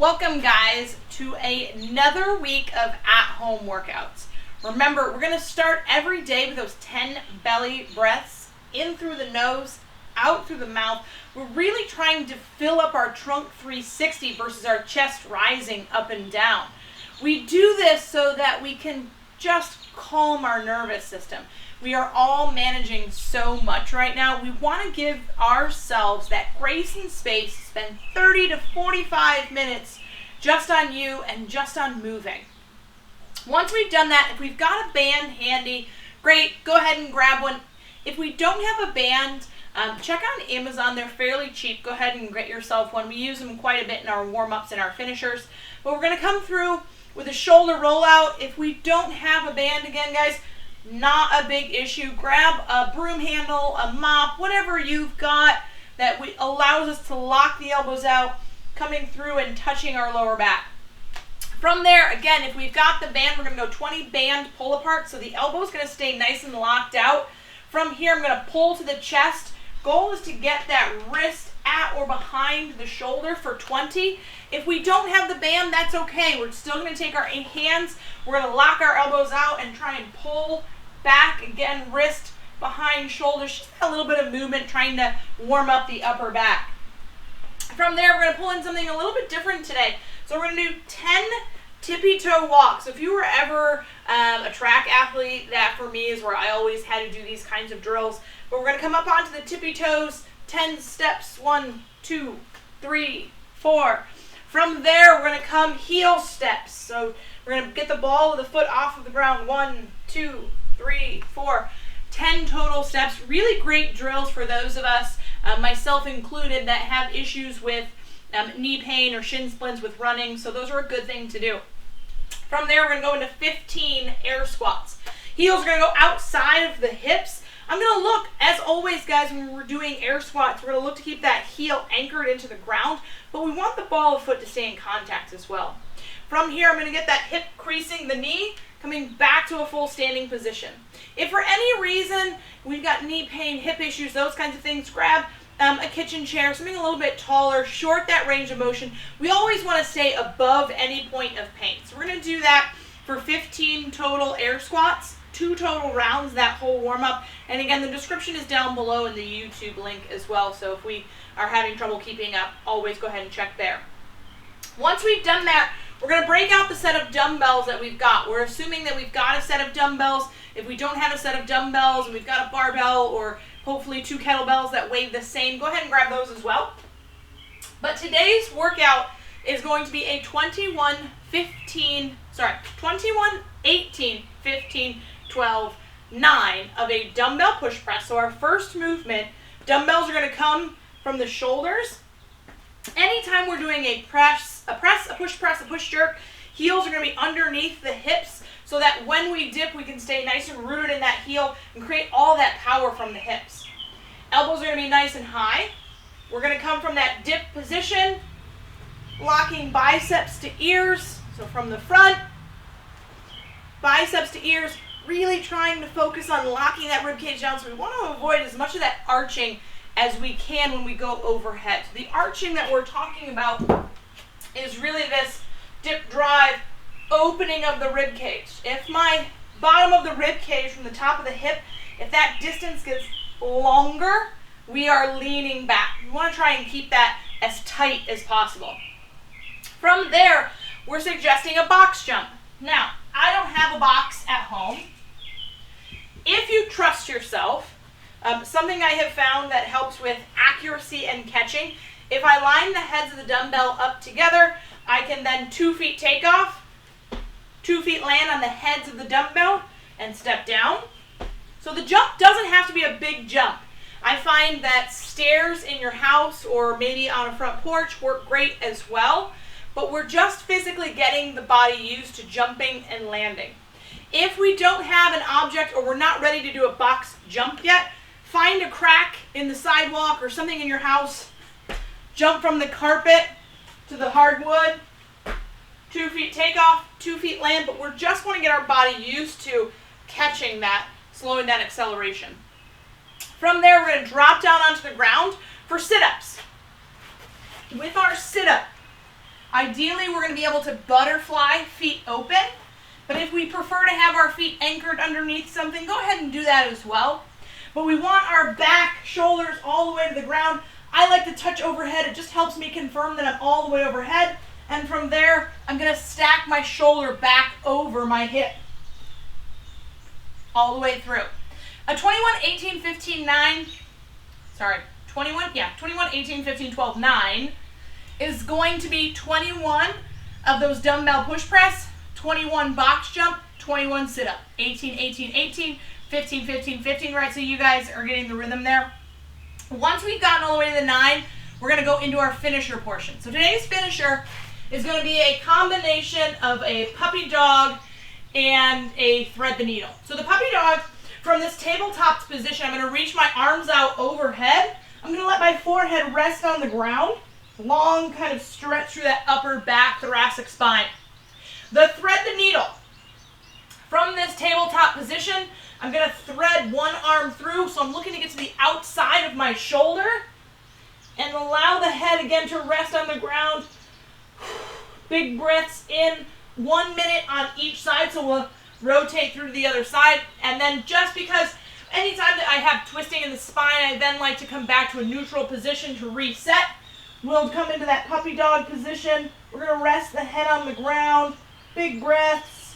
Welcome guys to another week of at-home workouts. Remember, we're going to start every day with those 10 belly breaths, in through the nose, out through the mouth. We're really trying to fill up our trunk 360 versus our chest rising up and down. We do this so that we can just calm our nervous system. We are all managing so much right now. We want to give ourselves that grace and space to spend 30 to 45 minutes just on you and just on moving. Once we've done that, if we've got a band handy, great, go ahead and grab one. If we don't have a band, check out Amazon. They're fairly cheap. Go ahead and get yourself one. We use them quite a bit in our warm-ups and our finishers. But we're going to come through with a shoulder rollout. If we don't have a band, again, guys, not a big issue. Grab a broom handle, a mop, whatever you've got that allows us to lock the elbows out, coming through and touching our lower back. From there, again, if we've got the band, we're going to go 20 band pull apart, so the elbow's going to stay nice and locked out. From here, I'm going to pull to the chest. Goal is to get that wrist at or behind the shoulder for 20. If we don't have the band, that's okay. We're still going to take our hands, we're going to lock our elbows out and try and pull back. Again, wrist behind shoulder, just a little bit of movement, trying to warm up the upper back. From there, we're going to pull in something a little bit different today. So we're going to do 10 tippy toe walks. So if you were ever a track athlete, that for me is where I always had to do these kinds of drills. But we're going to come up onto the tippy toes, 10 steps, 1, 2, 3, 4. From there, we're going to come heel steps. So we're going to get the ball of the foot off of the ground. 1, 2, 3, 4. 10 total steps. Really great drills for those of us, myself included, that have issues with knee pain or shin splints with running. So those are a good thing to do. From there, we're going to go into 15 air squats. Heels are going to go outside of the hips. I'm going to look, as always, guys, when we're doing air squats, we're going to look to keep that heel anchored into the ground, but we want the ball of foot to stay in contact as well. From here, I'm going to get that hip creasing the knee, coming back to a full standing position. If for any reason we've got knee pain, hip issues, those kinds of things, grab a kitchen chair, something a little bit taller, short that range of motion. We always want to stay above any point of pain. So we're going to do that for 15 total air squats, 2 total rounds, that whole warm-up. And again, the description is down below in the YouTube link as well. So if we are having trouble keeping up, always go ahead and check there. Once we've done that, we're going to break out the set of dumbbells that we've got. We're assuming that we've got a set of dumbbells. If we don't have a set of dumbbells and we've got a barbell or hopefully 2 kettlebells that weigh the same, go ahead and grab those as well. But today's workout is going to be a 21, 18, 15, 12, 9 of a dumbbell push press. So our first movement, dumbbells are going to come from the shoulders. Anytime we're doing a push press, a push jerk, heels are going to be underneath the hips so that when we dip, we can stay nice and rooted in that heel and create all that power from the hips. Elbows are going to be nice and high. We're going to come from that dip position, locking biceps to ears. So from the front, biceps to ears, really trying to focus on locking that rib cage down. So we want to avoid as much of that arching as we can when we go overhead. So the arching that we're talking about is really this dip drive, opening of the rib cage. If my bottom of the rib cage from the top of the hip, if that distance gets longer, we are leaning back. We want to try and keep that as tight as possible. From there, we're suggesting a box jump. Now, I don't have a box at home. If you trust yourself, something I have found that helps with accuracy and catching, if I line the heads of the dumbbell up together, I can then 2 feet take off, 2 feet land on the heads of the dumbbell and step down. So the jump doesn't have to be a big jump. I find that stairs in your house or maybe on a front porch work great as well, but we're just physically getting the body used to jumping and landing. If we don't have an object or we're not ready to do a box jump yet, find a crack in the sidewalk or something in your house, jump from the carpet to the hardwood, 2 feet take off, 2 feet land, but we just want to get our body used to catching that, slowing that acceleration. From there, we're going to drop down onto the ground for sit-ups. With our sit-up, Ideally, we're going to be able to butterfly, feet open. But if we prefer to have our feet anchored underneath something, go ahead and do that as well. But we want our back, shoulders all the way to the ground. I like to touch overhead. It just helps me confirm that I'm all the way overhead. And from there, I'm going to stack my shoulder back over my hip. All the way through. A 21, 18, 15, 9, 21, 18, 15, 12, 9 is going to be 21 of those dumbbell push press, 21 box jump, 21 sit up, 18, 18, 18, 15, 15, 15, right? So you guys are getting the rhythm there. Once we've gotten all the way to the 9, we're going to go into our finisher portion. So today's finisher is going to be a combination of a puppy dog and a thread the needle. So the puppy dog, from this tabletop position, I'm going to reach my arms out overhead. I'm going to let my forehead rest on the ground. Long kind of stretch through that upper back thoracic spine. The thread the needle. From this tabletop position, I'm going to thread one arm through, so I'm looking to get to the outside of my shoulder and allow the head again to rest on the ground. Big breaths in, 1 minute on each side, so we'll rotate through to the other side. And then just because anytime that I have twisting in the spine, I then like to come back to a neutral position to reset. We'll come into that puppy dog position. We're going to rest the head on the ground. Big breaths.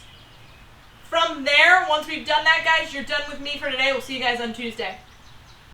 From there, once we've done that, guys, you're done with me for today. We'll see you guys on Tuesday.